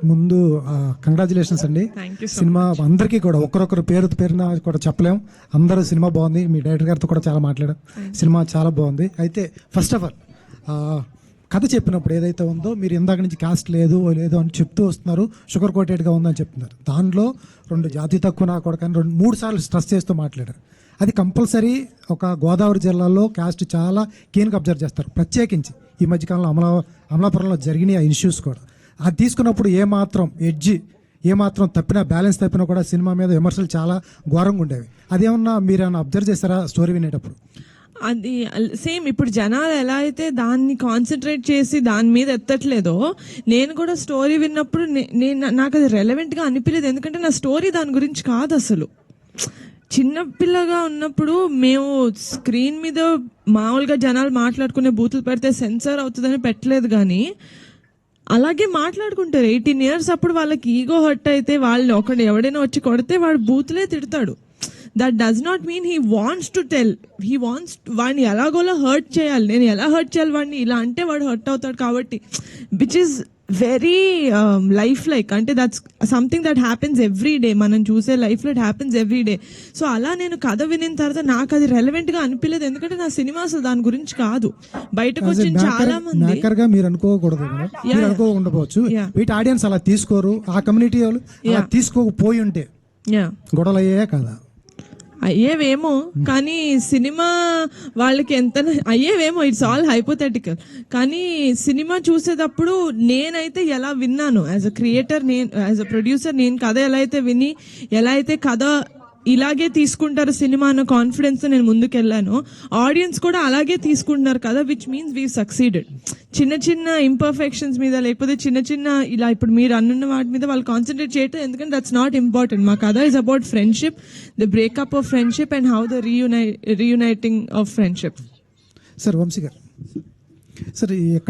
ముందు కంగ్రాచులేషన్స్ అండి. సినిమా అందరికీ కూడా ఒక్కరొకరు పేరున కూడా చెప్పలేం. అందరూ సినిమా బాగుంది. మీ డైరెక్టర్ గారితో కూడా చాలా మాట్లాడాం. సినిమా చాలా బాగుంది. అయితే ఫస్ట్ ఆఫ్ ఆల్ కథ చెప్పినప్పుడు ఏదైతే ఉందో మీరు ఇందాక నుంచి కాస్ట్ లేదు అని చెప్తూ వస్తున్నారు, షుగర్ కోటెడ్గా ఉందని చెప్తున్నారు. దానిలో 2 జాతి తక్కువ నా కొడుకు అని 3 సార్లు స్ట్రెస్ చేస్తూ మాట్లాడారు. అది కంపల్సరీ ఒక గోదావరి జిల్లాలో కాస్ట్ చాలా కీన్గా అబ్జర్వ్ చేస్తారు. ప్రత్యేకించి ఈ మధ్యకాలంలో అమలాపురంలో జరిగిన ఆ ఇష్యూస్ కూడా అది తీసుకున్నప్పుడు ఏమాత్రం తప్పినా, బ్యాలెన్స్ తప్పినా కూడా సినిమా మీద విమర్శలు చాలా ఘోరంగా ఉండేవి. అదేమన్నా మీరేమన్నా అబ్జర్వ్ చేస్తారా స్టోరీ వినేటప్పుడు? అది సేమ్ ఇప్పుడు జనాలు ఎలా అయితే దాన్ని కాన్సన్ట్రేట్ చేసి దాని మీద ఎత్తట్లేదో, నేను కూడా స్టోరీ విన్నప్పుడు నాకు అది రెలవెంట్గా అనిపించలేదు. ఎందుకంటే నా స్టోరీ దాని గురించి కాదు. అసలు చిన్నపిల్లగా ఉన్నప్పుడు మేము స్క్రీన్ మీద మామూలుగా జనాలు మాట్లాడుకునే బూతులు పెడితే సెన్సార్ అవుతుందని పెట్టలేదు, కానీ అలాగే మాట్లాడుకుంటారు. 18 years అప్పుడు వాళ్ళకి ఈగో హర్ట్ అయితే వాళ్ళు ఎవడైనా వచ్చి కొడితే వాడు బూతులే తిడతాడు. That does not mean he wants to tell. He wants వాడిని ఎలాగోలా హర్ట్ చేయాలి. నేను ఎలా హర్ట్ చేయాలి వాడిని, ఇలా అంటే వాడు హర్ట్ అవుతాడు. కాబట్టి which is very life like, అంటే that's something that happens every day. మనం చూసే లైఫ్లో it happens every day. So అలా నేను కథ వినిన తర్వాత నాకు అది రెలవెంట్గా అనిపించలేదు. ఎందుకంటే నా సినిమా అసలు దాని గురించి కాదు. బయటకు వచ్చిన చాలా మంది మీరు అనుకోకూడదు, ఉండవచ్చు. వీటి ఆడియన్స్ అలా తీసుకోరు. ఆ కమ్యూనిటీ వాళ్ళు అలా తీసుకోకపోయి ఉంటే గొడవలు అయ్యాయా కదా? అయ్యేవేమో, కానీ సినిమా వాళ్ళకి ఎంత అయ్యేవేమో, ఇట్స్ ఆల్ హైపోథెటికల్. కానీ సినిమా చూసేటప్పుడు నేనైతే ఎలా విన్నాను as a creator, as a producer, నేను కథ ఎలా అయితే విని, ఎలా అయితే కథ ఇలాగే తీసుకుంటారు సినిమా అన్న కాన్ఫిడెన్స్ నేను ముందుకెళ్ళాను. ఆడియన్స్ కూడా అలాగే తీసుకుంటున్నారు కదా, విచ్ మీన్స్ వీ సక్సీడెడ్. చిన్న చిన్న ఇంపర్ఫెక్షన్స్ మీద, లేకపోతే చిన్న చిన్న ఇలా ఇప్పుడు మీరు అన్న వాటి మీద వాళ్ళు కాన్సన్ట్రేట్ చేయటం, ఎందుకంటే దట్స్ నాట్ ఇంపార్టెంట్. మా కథ is about friendship, the breakup of friendship and how the reuniting of friendship. Sir Vamshi garu, sir ఎక్కడ